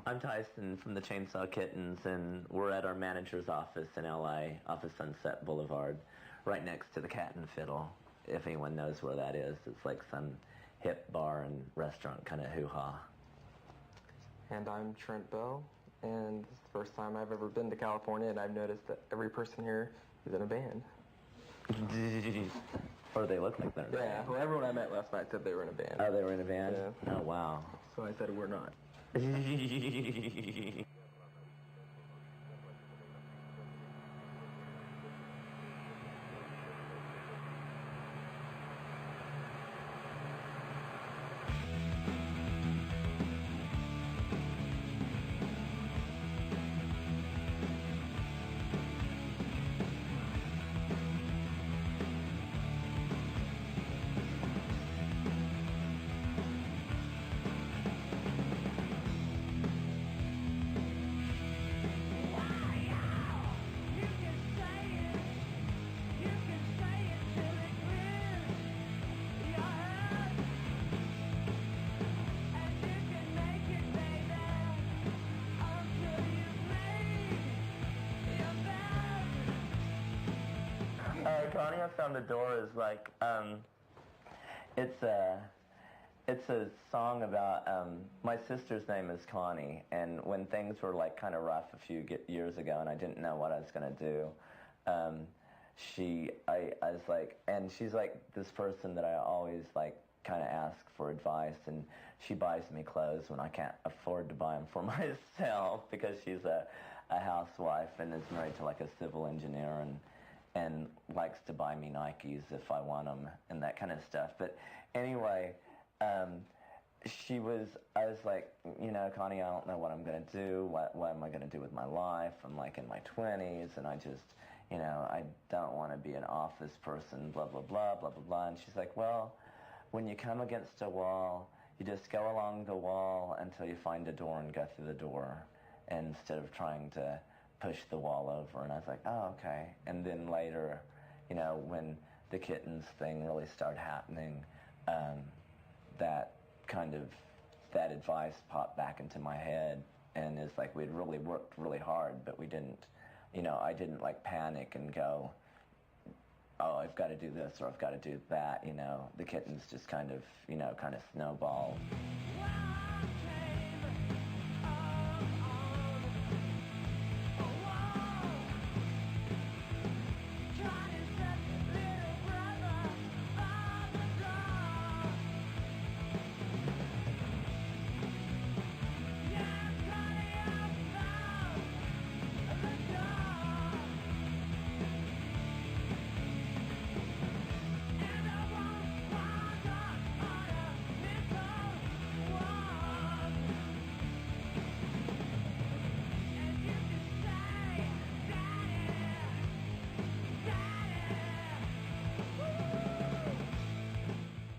I'm Tyson from the Chainsaw Kittens, and we're at our manager's office in LA, off of Sunset Boulevard, right next to the Cat and Fiddle. If anyone knows where that is, it's like some hip bar and restaurant kind of hoo-ha. And I'm Trent Bell, and this is the first time I've ever been to California, and I've noticed that every person here is in a band. Or they look like they're in a band. Yeah, well, everyone I met last night said they were in a band. Oh, they were in a band? Yeah. Oh, wow. So I said we're not. Connie, I found the door is like, it's a song about, my sister's name is Connie, and when things were like kind of rough a few years ago and I didn't know what I was going to do, I was like, and she's like this person that I always like kind of ask for advice, and she buys me clothes when I can't afford to buy them for myself because she's a housewife and is married to like a civil engineer and likes to buy me Nikes if I want them and that kind of stuff. But anyway, I was like, you know, Connie, I don't know what I'm going to do. What am I going to do with my life? I'm like in my 20s and I just, you know, I don't want to be an office person, blah, blah, blah, blah, blah, blah. And she's like, well, when you come against a wall, you just go along the wall until you find a door and go through the door instead of trying to push the wall over. And I was like, oh, okay. And then later, you know, when the Kittens thing really started happening, that advice popped back into my head, and it's like we'd really worked really hard, but we didn't, you know, I didn't like panic and go, oh, I've got to do this or I've got to do that, you know. The Kittens just kind of, you know, kind of snowballed.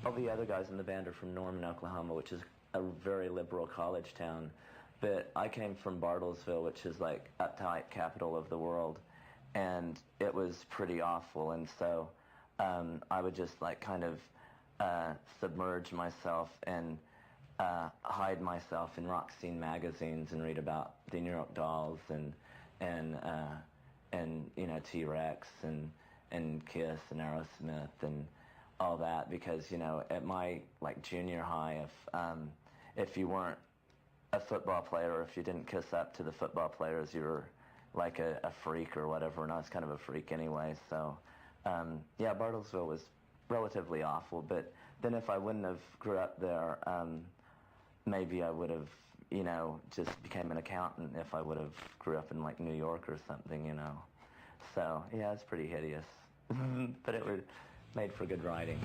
All the other guys in the band are from Norman, Oklahoma, which is a very liberal college town. But I came from Bartlesville, which is like uptight capital of the world, and it was pretty awful. And so I would just like kind of submerge myself and hide myself in rock scene magazines and read about the New York Dolls and you know, T-Rex and Kiss and Aerosmith and all that, because, you know, at my like junior high, if you weren't a football player or if you didn't kiss up to the football players, you were like a freak or whatever, and I was kind of a freak anyway. So yeah, Bartlesville was relatively awful. But then if I wouldn't have grew up there, maybe I would have, you know, just became an accountant if I would have grew up in like New York or something, you know. So yeah, it's pretty hideous, but it would made for good writing.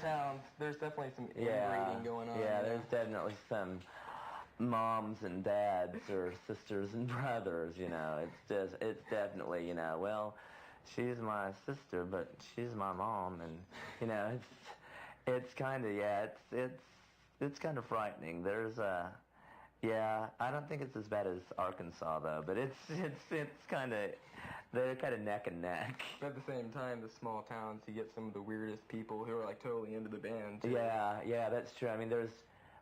towns, there's definitely some inbreeding going on. Yeah, there's definitely some moms and dads or sisters and brothers, you know. It's definitely, you know, well, she's my sister, but she's my mom, and, you know, it's kind of, it's kind of frightening. There's I don't think it's as bad as Arkansas, though, but it's kind of, they're kind of neck and neck. At the same time, the small towns, you get some of the weirdest people who are, like, totally into the band, too. Yeah, that's true. I mean, there's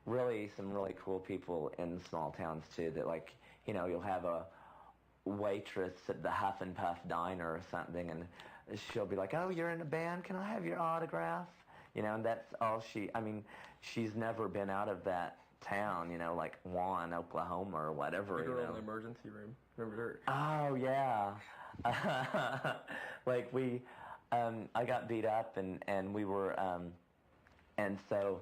really some really cool people in small towns, too, that, like, you know, you'll have a waitress at the Huff and Puff Diner or something, and she'll be like, oh, you're in a band? Can I have your autograph? You know, and that's all she's never been out of that town, you know, like Juan, Oklahoma or whatever. The girl you know. in the emergency room. Remember her? Oh, yeah. Like I got beat up and we were, and so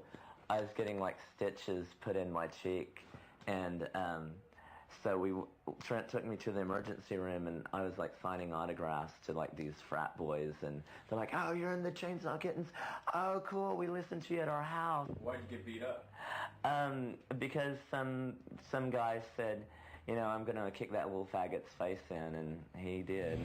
I was getting like stitches put in my cheek, and so Trent took me to the emergency room, and I was like signing autographs to like these frat boys, and they're like, oh, you're in the Chainsaw Kittens? Oh, cool, we listened to you at our house. Why'd you get beat up? Because some guy said, you know, I'm going to kick that little faggot's face in, and he did.